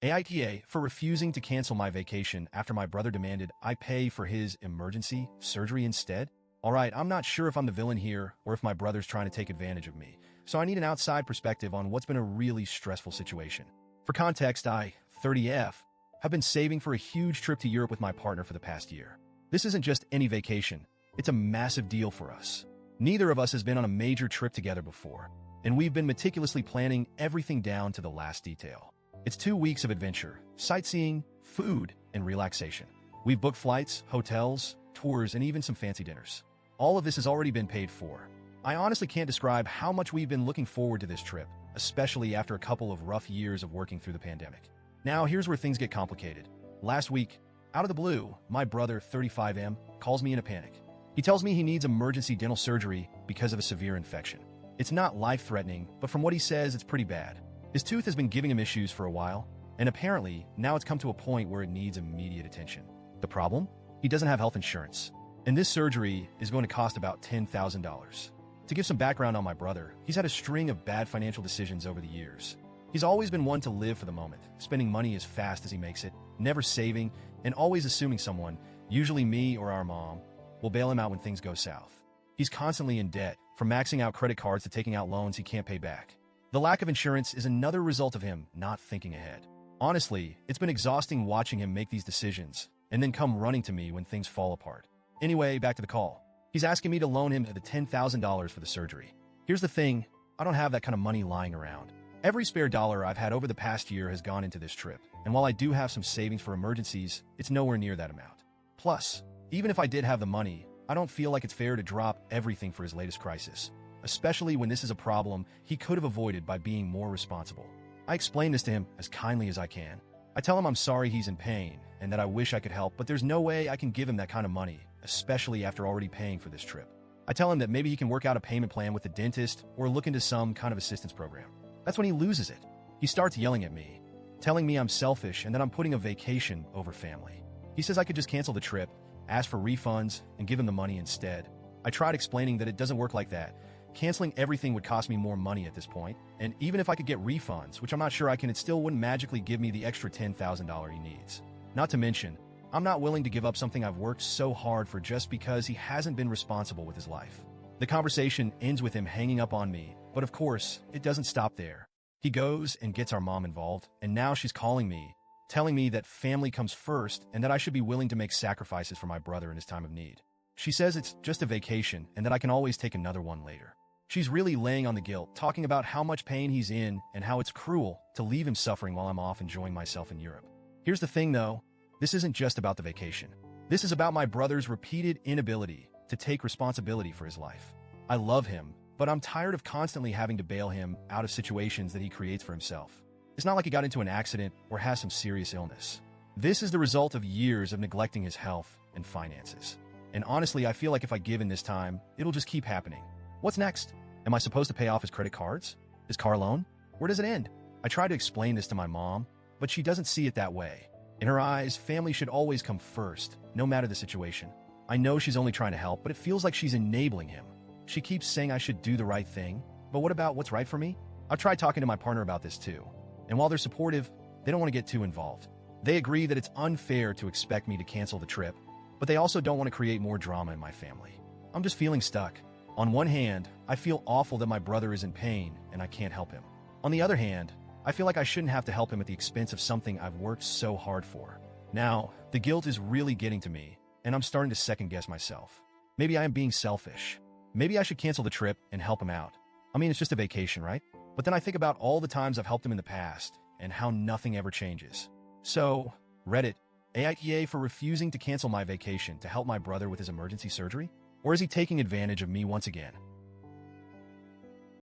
AITA for refusing to cancel my vacation after my brother demanded I pay for his emergency surgery instead? Alright, I'm not sure if I'm the villain here or if my brother's trying to take advantage of me, so I need an outside perspective on what's been a really stressful situation. For context, I, 30F, have been saving for a huge trip to Europe with my partner for the past year. This isn't just any vacation, it's a massive deal for us. Neither of us has been on a major trip together before, and we've been meticulously planning everything down to the last detail. It's 2 weeks of adventure, sightseeing, food, and relaxation. We've booked flights, hotels, tours, and even some fancy dinners. All of this has already been paid for. I honestly can't describe how much we've been looking forward to this trip, especially after a couple of rough years of working through the pandemic. Now, here's where things get complicated. Last week, out of the blue, my brother, 35M, calls me in a panic. He tells me he needs emergency dental surgery because of a severe infection. It's not life-threatening, but from what he says, it's pretty bad. His tooth has been giving him issues for a while, and apparently, now it's come to a point where it needs immediate attention. The problem? He doesn't have health insurance, and this surgery is going to cost about $10,000. To give some background on my brother, he's had a string of bad financial decisions over the years. He's always been one to live for the moment, spending money as fast as he makes it, never saving, and always assuming someone, usually me or our mom, will bail him out when things go south. He's constantly in debt, from maxing out credit cards to taking out loans he can't pay back. The lack of insurance is another result of him not thinking ahead. Honestly, it's been exhausting watching him make these decisions and then come running to me when things fall apart. Anyway, back to the call. He's asking me to loan him the $10,000 for the surgery. Here's the thing, I don't have that kind of money lying around. Every spare dollar I've had over the past year has gone into this trip, and while I do have some savings for emergencies, it's nowhere near that amount. Plus, even if I did have the money, I don't feel like it's fair to drop everything for his latest crisis, especially when this is a problem he could have avoided by being more responsible. I explain this to him as kindly as I can. I tell him I'm sorry he's in pain and that I wish I could help, but there's no way I can give him that kind of money, especially after already paying for this trip. I tell him that maybe he can work out a payment plan with the dentist or look into some kind of assistance program. That's when he loses it. He starts yelling at me, telling me I'm selfish and that I'm putting a vacation over family. He says I could just cancel the trip, ask for refunds, and give him the money instead. I tried explaining that it doesn't work like that. Canceling everything would cost me more money at this point, and even if I could get refunds, which I'm not sure I can, it still wouldn't magically give me the extra $10,000 he needs. Not to mention, I'm not willing to give up something I've worked so hard for just because he hasn't been responsible with his life. The conversation ends with him hanging up on me, but of course, it doesn't stop there. He goes and gets our mom involved, and now she's calling me, telling me that family comes first and that I should be willing to make sacrifices for my brother in his time of need. She says it's just a vacation and that I can always take another one later. She's really laying on the guilt, talking about how much pain he's in and how it's cruel to leave him suffering while I'm off enjoying myself in Europe. Here's the thing though, this isn't just about the vacation. This is about my brother's repeated inability to take responsibility for his life. I love him, but I'm tired of constantly having to bail him out of situations that he creates for himself. It's not like he got into an accident or has some serious illness. This is the result of years of neglecting his health and finances. And honestly, I feel like if I give in this time, it'll just keep happening. What's next? Am I supposed to pay off his credit cards? His car loan? Where does it end? I try to explain this to my mom, but she doesn't see it that way. In her eyes, family should always come first, no matter the situation. I know she's only trying to help, but it feels like she's enabling him. She keeps saying I should do the right thing, but what about what's right for me? I've tried talking to my partner about this too, and while they're supportive, they don't want to get too involved. They agree that it's unfair to expect me to cancel the trip, but they also don't want to create more drama in my family. I'm just feeling stuck. On one hand, I feel awful that my brother is in pain and I can't help him. On the other hand, I feel like I shouldn't have to help him at the expense of something I've worked so hard for. Now, the guilt is really getting to me, and I'm starting to second-guess myself. Maybe I am being selfish. Maybe I should cancel the trip and help him out. I mean, it's just a vacation, right? But then I think about all the times I've helped him in the past and how nothing ever changes. So, Reddit, AITA for refusing to cancel my vacation to help my brother with his emergency surgery? Or is he taking advantage of me once again?